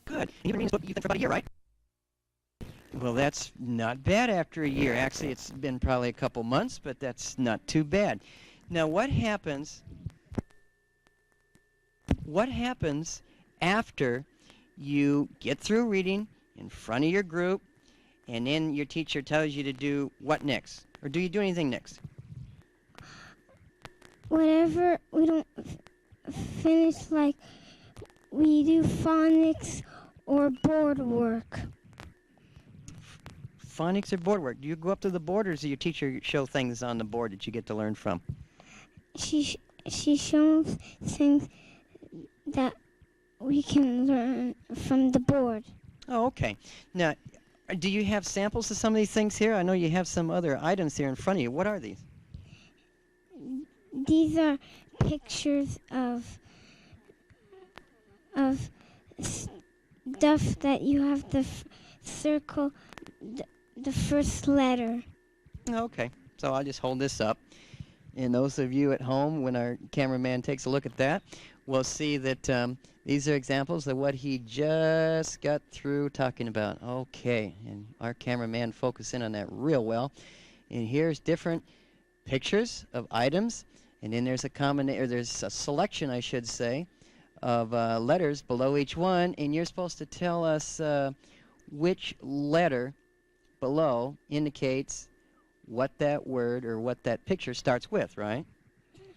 Good. You've been reading this book, you think, for about a year, right? Well, that's not bad after a year. Actually, it's been probably a couple months, but that's not too bad. Now, what happens after you get through reading in front of your group, and then your teacher tells you to do what next? Or do you do anything next? Whatever we don't finish, like we do phonics or board work. Phonics or board work? Do you go up to the board, or does your teacher show things on the board that you get to learn from? She shows things that we can learn from the board. Oh, okay. Now, do you have samples of some of these things here? I know you have some other items here in front of you. What are these? These are pictures of stuff that you have to circle the first letter. Okay, so I'll just hold this up. And those of you at home, when our cameraman takes a look at that, will see that these are examples of what he just got through talking about. Okay, and our cameraman focused in on that real well. And here's different pictures of items, and then there's there's a selection, I should say, of letters below each one, and you're supposed to tell us which letter below indicates what that word or what that picture starts with, right?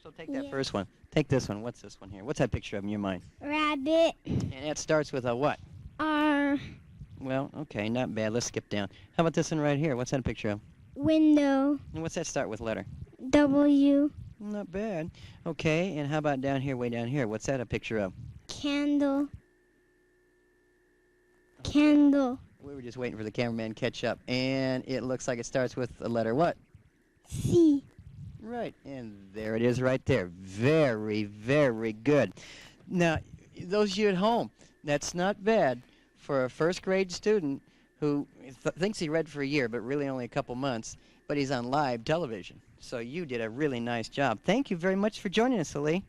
So take that first one. Take this one. What's this one here? What's that picture of in your mind? Rabbit. And that starts with a what? R. Well, okay, not bad. Let's skip down. How about this one right here? What's that a picture of? Window. And what's that start with letter? W. Not bad. Okay, and how about down here, way down here? What's that a picture of? Candle. Candle. We were just waiting for the cameraman to catch up. And it looks like it starts with a letter what? C. Right, and there it is right there. Very, very good. Now, those of you at home, that's not bad for a first grade student who thinks he read for a year, but really only a couple months, but he's on live television. So you did a really nice job. Thank you very much for joining us, Ali.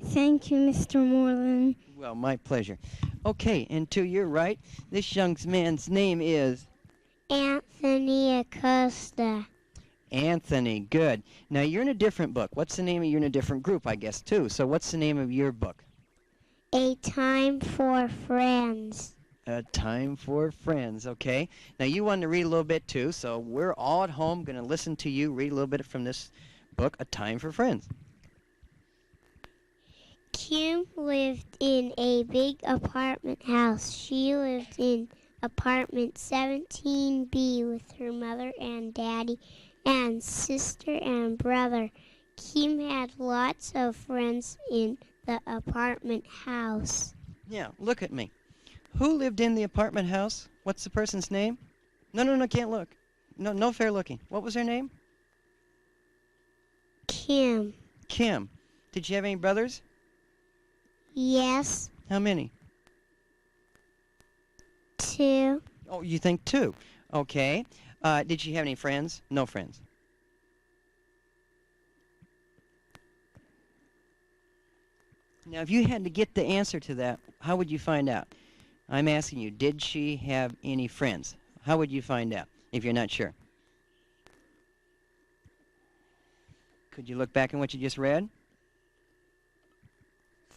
Thank you, Mr. Moreland. Well, my pleasure. Okay, and to your right, this young man's name is? Anthony Acosta. Anthony, good. Now, you're in a different book. What's the name of, you're in a different group, I guess, too. So what's the name of your book? A Time for Friends. A Time for Friends, okay. Now, you wanted to read a little bit, too, so we're all at home going to listen to you read a little bit from this book, A Time for Friends. Kim lived in a big apartment house. She lived in apartment 17B with her mother and daddy and sister and brother. Kim had lots of friends in the apartment house. Yeah, look at me. Who lived in the apartment house? What's the person's name? No, can't look. No fair looking. What was her name? Kim. Kim. Did she have any brothers? Yes. How many? 2. Oh, you think 2. Okay. Did she have any friends? No friends. Now, if you had to get the answer to that, how would you find out? I'm asking you, did she have any friends? How would you find out if you're not sure? Could you look back on what you just read?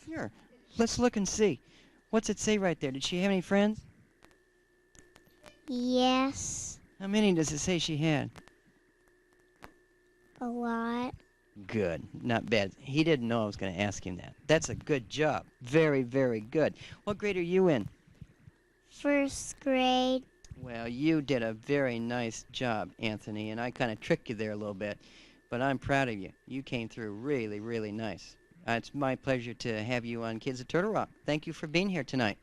Sure. Let's look and see. What's it say right there? Did she have any friends? Yes. How many does it say she had? A lot. Good. Not bad. He didn't know I was going to ask him that. That's a good job. Very, very good. What grade are you in? 1st grade. Well, you did a very nice job, Anthony, and I kind of tricked you there a little bit, but I'm proud of you. You came through really, really nice. It's my pleasure to have you on Kids of Turtle Rock. Thank you for being here tonight.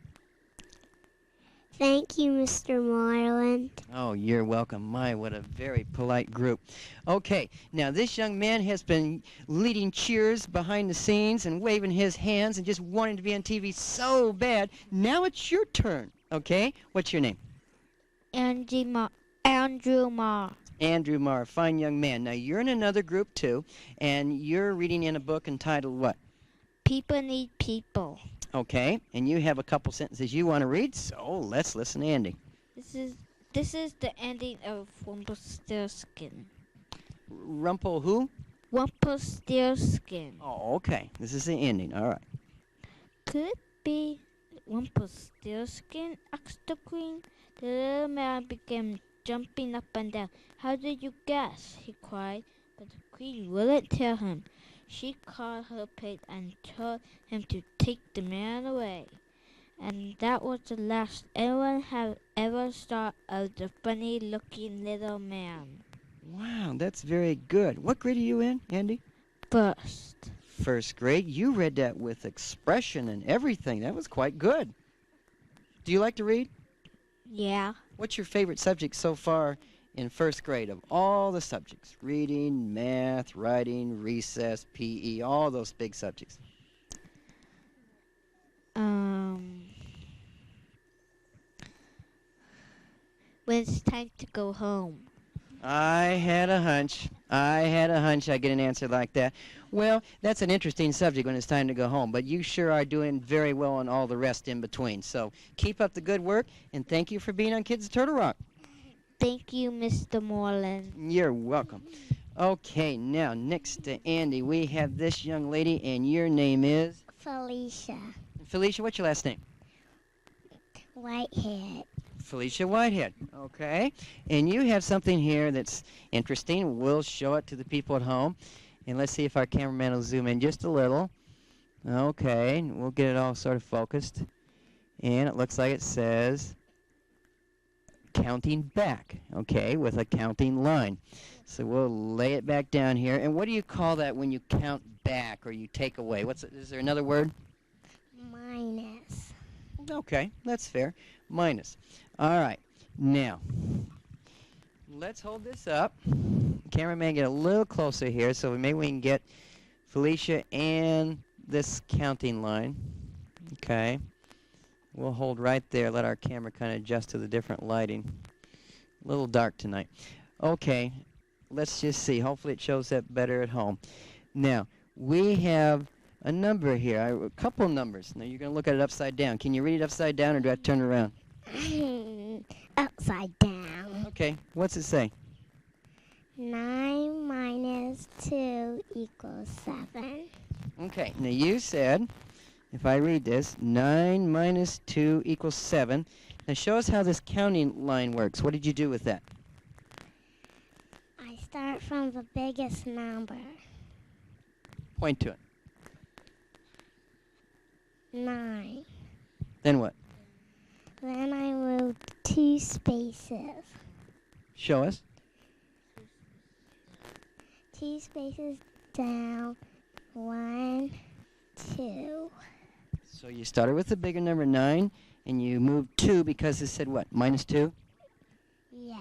Thank you, Mr. Moreland. Oh, you're welcome. My, what a very polite group. Okay, now this young man has been leading cheers behind the scenes and waving his hands and just wanting to be on TV so bad. Now it's your turn, okay? What's your name? Andrew Marr. Andrew Marr, fine young man. Now you're in another group too, and you're reading in a book entitled what? People Need People. Okay, and you have a couple sentences you want to read, so let's listen to Andy. This is the ending of Rumpelstiltskin. Rumple who? Rumpelstiltskin. Oh, okay. This is the ending. All right. Could it be Rumpelstiltskin? Asked the queen. The little man began jumping up and down. How did you guess? He cried. But the queen wouldn't tell him. She caught her pig and told him to take the man away. And that was the last anyone had ever saw of the funny-looking little man. Wow, that's very good. What grade are you in, Andy? First. First grade. You read that with expression and everything. That was quite good. Do you like to read? Yeah. What's your favorite subject so far in first grade of all the subjects? Reading, math, writing, recess, PE, all those big subjects. When it's time to go home. I had a hunch I'd get an answer like that. Well, that's an interesting subject when it's time to go home, but you sure are doing very well on all the rest in between. So keep up the good work, and thank you for being on Kids of Turtle Rock. Thank you, Mr. Moreland. You're welcome. Okay, now next to Andy, we have this young lady, and your name is? Felicia Felicia, what's your last name? Whitehead. Felicia Whitehead. Okay. And you have something here that's interesting. We'll show it to the people at home. And let's see if our cameraman will zoom in just a little. Okay. We'll get it all sort of focused. And it looks like it says counting back. Okay, with a counting line. So we'll lay it back down here. And what do you call that when you count back or you take away? Is there another word? Minus. Okay, that's fair. Minus. All right. Now, let's hold this up. Cameraman, get a little closer here so maybe we can get Felicia and this counting line. Okay. We'll hold right there. Let our camera kind of adjust to the different lighting. A little dark tonight. Okay. Let's just see. Hopefully it shows up better at home. Now, we have a number here, a couple numbers. Now, you're going to look at it upside down. Can you read it upside down, or do I have to turn it around? Upside down. Okay. What's it say? 9 minus 2 equals 7. Okay. Now, you said, if I read this, 9 minus 2 equals 7. Now, show us how this counting line works. What did you do with that? I start from the biggest number. Point to it. 9. Then what? Then I move 2 spaces. Show us. 2 spaces down. 1, 2. So you started with the bigger number 9, and you moved 2 because it said what? Minus 2? Yes.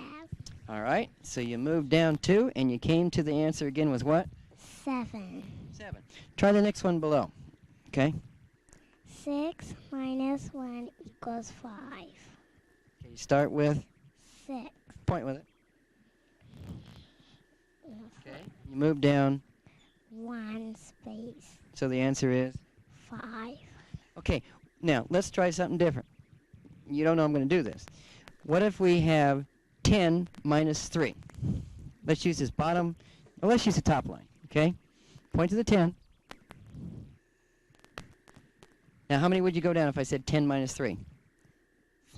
All right. So you moved down 2, and you came to the answer again was what? 7. 7. Try the next one below. Okay? 6 minus 1 equals 5. Okay, you start with, 6. point with it. Okay. You move down, 1 space. so the answer is? 5. Okay, now let's try something different. You don't know I'm going to do this. What if we have 10 minus 3? Let's use this bottom, well, let's use the top line, okay? Point to the 10. Now, how many would you go down if I said 10 minus 3?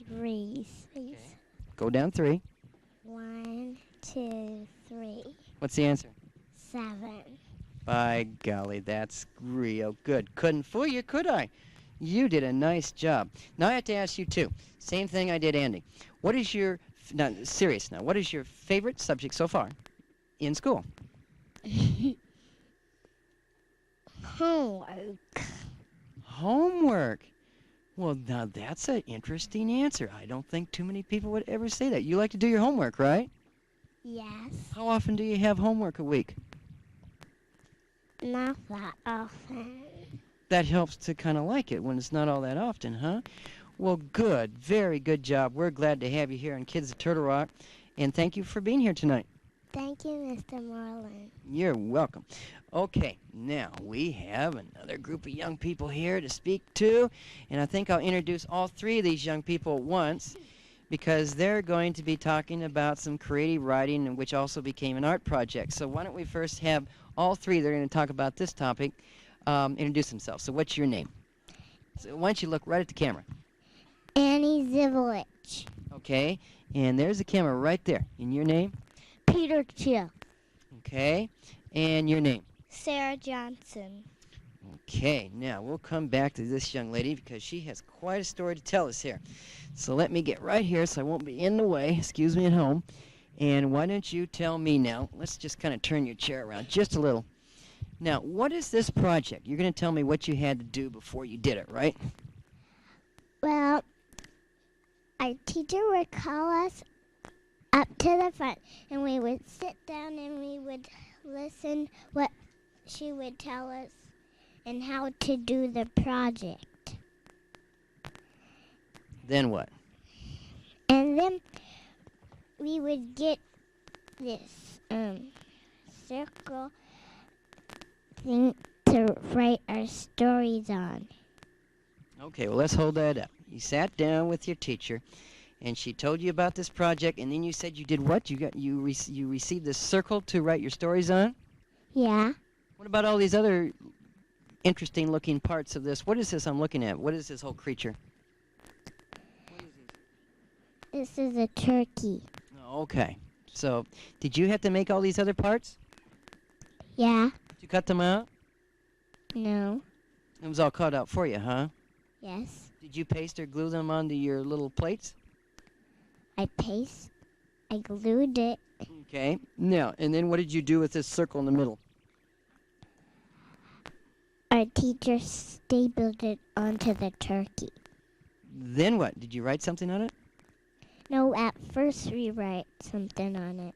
3 space. Go down 3. 1, 2, 3. What's the answer? 7. By golly, that's real good. Couldn't fool you, could I? You did a nice job. Now I have to ask you, too. Same thing I did Andy. What is your, now, serious now, what is your favorite subject so far in school? Homework. Homework. Well, now that's an interesting answer. I don't think too many people would ever say that. You like to do your homework, right? Yes. How often do you have homework a week? Not that often. That helps to kind of like it when it's not all that often, huh? Well, good. Very good job. We're glad to have you here on Kids of Turtle Rock. And thank you for being here tonight. Thank you, Mr. Marlin. You're welcome. Okay, now we have another group of young people here to speak to, and I think I'll introduce all three of these young people at once because they're going to be talking about some creative writing, and which also became an art project. So why don't we first have all three that are going to talk about this topic introduce themselves. So what's your name? So why don't you look right at the camera? Annie Zivelich. Okay, and there's the camera right there. And your name? Peter Chia. Okay, and your name? Sarah Johnson. Okay, now we'll come back to this young lady because she has quite a story to tell us here. So let me get right here so I won't be in the way. Excuse me at home. And why don't you tell me now, let's just kind of turn your chair around just a little. Now, what is this project? You're going to tell me what you had to do before you did it, right? Well, our teacher would call us up to the front, and we would sit down and we would listen what she would tell us and how to do the project. Then what? And then we would get this circle thing to write our stories on. Okay, well, let's hold that up. You sat down with your teacher, and she told you about this project, and then you said you did what? You received this circle to write your stories on? Yeah. What about all these other interesting-looking parts of this? What is this I'm looking at? What is this whole creature? What is this? This is a turkey. Oh, okay. So, did you have to make all these other parts? Yeah. Did you cut them out? No. It was all cut out for you, huh? Yes. Did you paste or glue them onto your little plates? I glued it. Okay. Now, and then what did you do with this circle in the middle? Our teacher stapled it onto the turkey. Then what? Did you write something on it? No, at first we write something on it.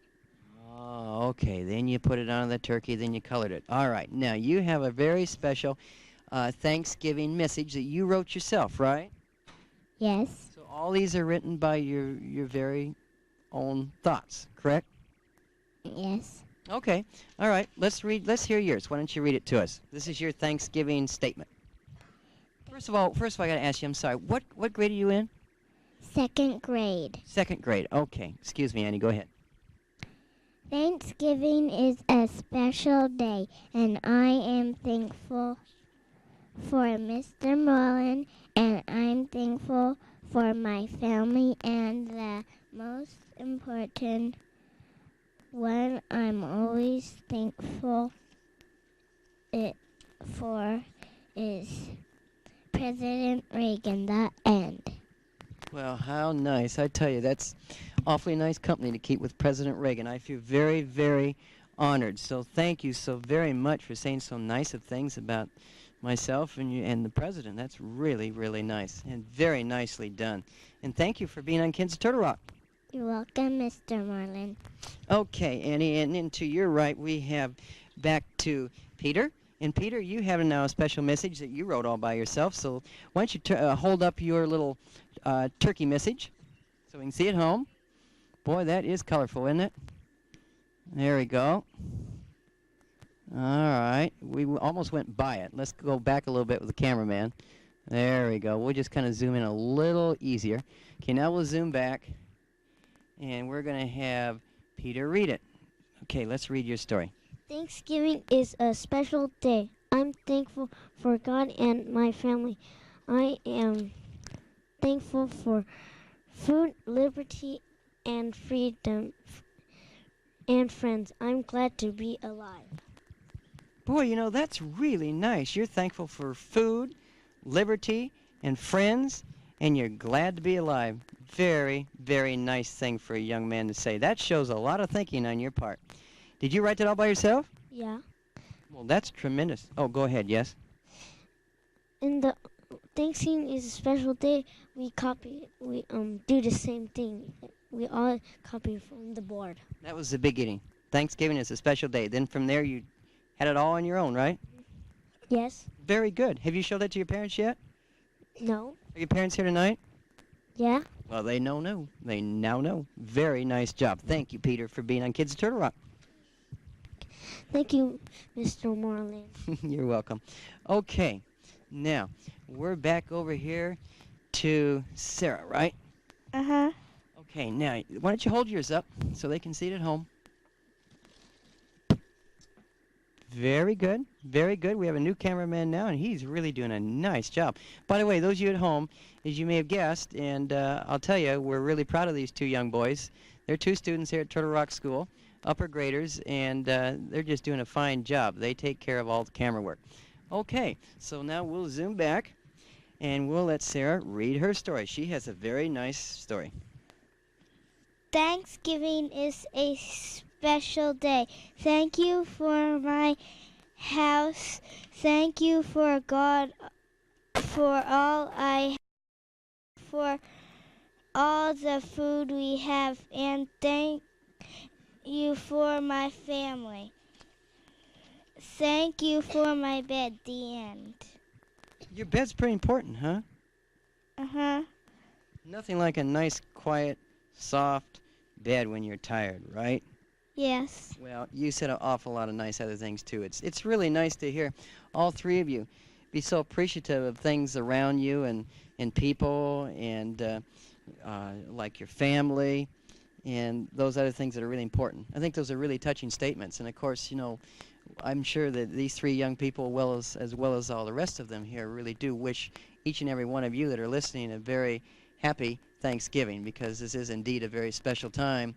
Oh, okay. Then you put it on the turkey, then you colored it. All right. Now, you have a very special Thanksgiving message that you wrote yourself, right? Yes. So all these are written by your very own thoughts, correct? Yes. Okay. All right. Let's hear yours. Why don't you read it to us? This is your Thanksgiving statement. First of all, I got to ask you, I'm sorry. What grade are you in? Second grade. Second grade. Okay. Excuse me, Annie. Go ahead. Thanksgiving is a special day, and I am thankful for Mr. Mullen, and I'm thankful for my family, and the most important one I'm always thankful for is President Reagan, the end. Well, how nice. I tell you, that's awfully nice company to keep with President Reagan. I feel very, very honored. So thank you so very much for saying so nice of things about myself and you and the president. That's really, really nice and very nicely done. And thank you for being on Kids of Turtle Rock. You're welcome, Mr. Marlin. Okay, Annie, and then to your right we have back to Peter. And Peter, you have now a special message that you wrote all by yourself. So why don't you hold up your little turkey message so we can see it home. Boy, that is colorful, isn't it? There we go. All right. We almost went by it. Let's go back a little bit with the cameraman. There we go. We'll just kind of zoom in a little easier. Okay, now we'll zoom back. And we're going to have Peter read it. Okay, let's read your story. Thanksgiving is a special day. I'm thankful for God and my family. I am thankful for food, liberty, and freedom, and friends. I'm glad to be alive. Boy, you know, that's really nice. You're thankful for food, liberty, and friends, and you're glad to be alive. Very, very nice thing for a young man to say. That shows a lot of thinking on your part. Did you write that all by yourself? Yeah. Well, that's tremendous. Oh, go ahead, yes? In the Thanksgiving is a special day. We do the same thing. We all copy from the board. That was the beginning. Thanksgiving is a special day. Then from there you had it all on your own, right? Yes. Very good. Have you showed that to your parents yet? No. Are your parents here tonight? Yeah. Well, they know. They now know. Very nice job. Thank you, Peter, for being on Kids of Turtle Rock. Thank you, Mr. Moreland. You're welcome. Okay, now we're back over here to Sarah, right? Uh-huh. Okay, now why don't you hold yours up so they can see it at home? Very good, very good. We have a new cameraman now, and he's really doing a nice job. By the way, those of you at home, as you may have guessed, and I'll tell you, we're really proud of these two young boys. They're two students here at Turtle Rock School, upper graders, and they're just doing a fine job. They take care of all the camera work. Okay, so now we'll zoom back, and we'll let Sarah read her story. She has a very nice story. Thanksgiving is a special day. Thank you for my house. Thank you for God, for for all the food we have, and thank you for my family. Thank you for my bed. The end. Your bed's pretty important, huh? Uh-huh. Nothing like a nice, quiet, soft bed when you're tired, right? Yes. Well, you said an awful lot of nice other things, too. It's really nice to hear all three of you be so appreciative of things around you and people and like your family and those other things that are really important. I think those are really touching statements. And, of course, you know, I'm sure that these three young people, as well as all the rest of them here, really do wish each and every one of you that are listening a very happy Thanksgiving, because this is indeed a very special time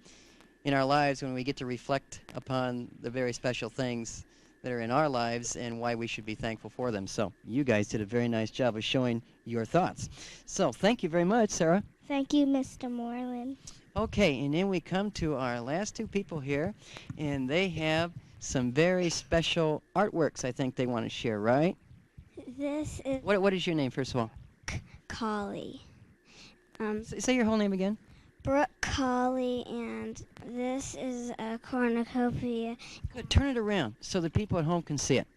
in our lives when we get to reflect upon the very special things that are in our lives and why we should be thankful for them. So you guys did a very nice job of showing your thoughts. So thank you very much, Sarah. Thank you, Mr. Moreland. Okay, and then we come to our last two people here, and they have some very special artworks I think they want to share, right? This is What is your name, first of all? Collie. Say your whole name again. Brooke Collie, and this is a cornucopia. Good, turn it around so the people at home can see it.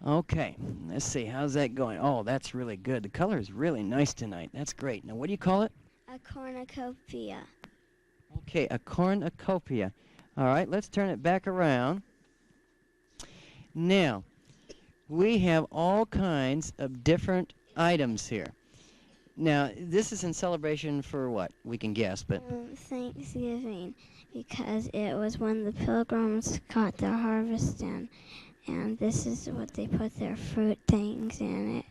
Okay, let's see, how's that going? Oh, that's really good. The color is really nice tonight. That's great. Now, what do you call it? A cornucopia. Okay, a cornucopia. All right, let's turn it back around. Now, we have all kinds of different items here. Now, this is in celebration for what? We can guess, but... Thanksgiving, because it was when the pilgrims caught their harvest in, and this is what they put their fruit things in it.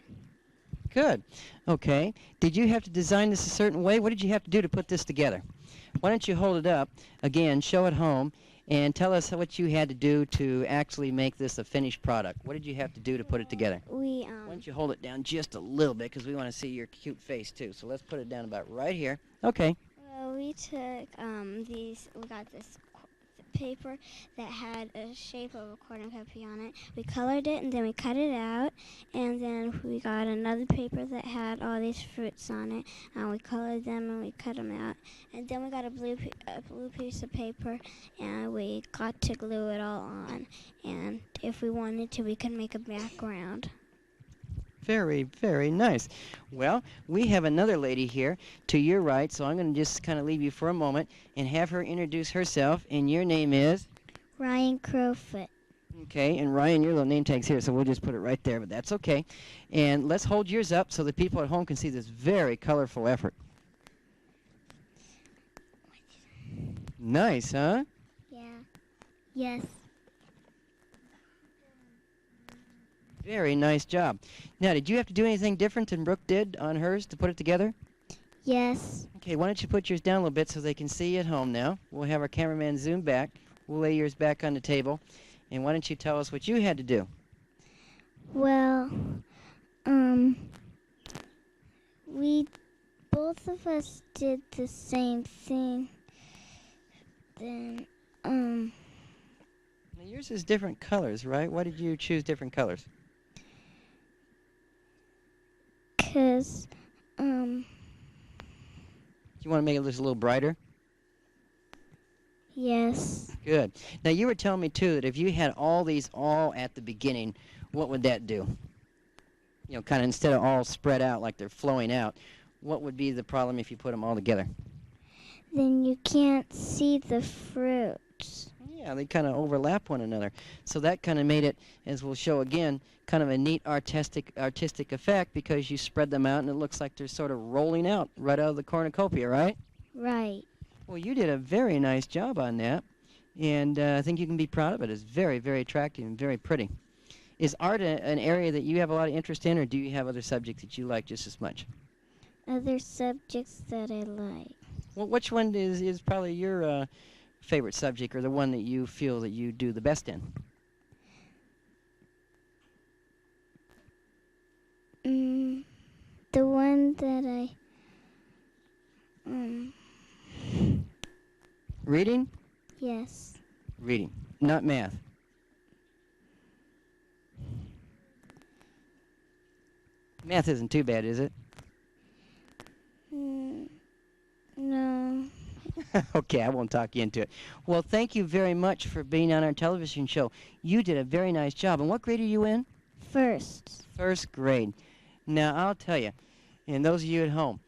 Good. Okay. Did you have to design this a certain way? What did you have to do to put this together? Why don't you hold it up, again, show it home, and tell us what you had to do to actually make this a finished product. What did you have to do to put it together? Why don't you hold it down just a little bit, because we want to see your cute face, too. So let's put it down about right here. Okay. Well, we took we got this paper that had a shape of a cornucopia on it. We colored it, and then we cut it out, and then we got another paper that had all these fruits on it, and we colored them and we cut them out, and then we got a blue piece of paper, and we got to glue it all on, and if we wanted to, we could make a background. Very, very nice. Well, we have another lady here to your right, so I'm going to just kind of leave you for a moment and have her introduce herself, and your name is? Ryan Crowfoot. Okay, and Ryan, your little name tag's here, so we'll just put it right there, but that's okay. And let's hold yours up so the people at home can see this very colorful effort. Nice, huh? Yeah. Yes. Very nice job. Now, did you have to do anything different than Brooke did on hers to put it together? Yes. Okay, why don't you put yours down a little bit so they can see you at home now. We'll have our cameraman zoom back. We'll lay yours back on the table. And why don't you tell us what you had to do? Well, we both of us did the same thing. Then, Now, yours is different colors, right? Why did you choose different colors? 'Cause, Do you want to make it just a little brighter? yes. Good. Now, you were telling me, too, that if you had all these all at the beginning, what would that do? You know, kind of instead of all spread out like they're flowing out, what would be the problem if you put them all together? Then you can't see the fruits. Yeah, they kind of overlap one another. So that kind of made it, as we'll show again, kind of a neat artistic effect because you spread them out and it looks like they're sort of rolling out right out of the cornucopia, right? Right. Well, you did a very nice job on that, and I think you can be proud of it. It's very, very attractive and very pretty. Is art an area that you have a lot of interest in, or do you have other subjects that you like just as much? Other subjects that I like. Well, which one is probably your favorite subject, or the one that you feel that you do the best in? The one that I... Reading? Yes. Reading, not math. Math isn't too bad, is it? No. Okay, I won't talk you into it. Well, thank you very much for being on our television show. You did a very nice job. And what grade are you in? First. First grade. Now, I'll tell you, and those of you at home,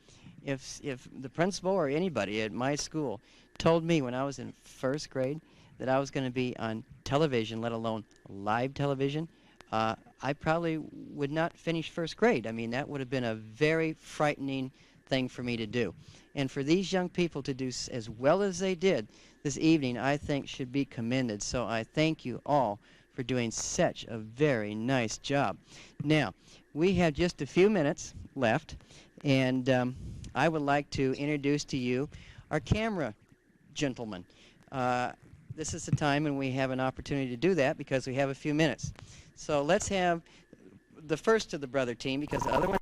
if the principal or anybody at my school told me when I was in first grade that I was going to be on television, let alone live television, I probably would not finish first grade. I mean, that would have been a very frightening thing for me to do. And for these young people to do as well as they did this evening, I think should be commended. So I thank you all for doing such a very nice job. Now, we have just a few minutes left, and I would like to introduce to you our camera gentleman. This is the time when we have an opportunity to do that because we have a few minutes. So let's have the first of the brother team because the other one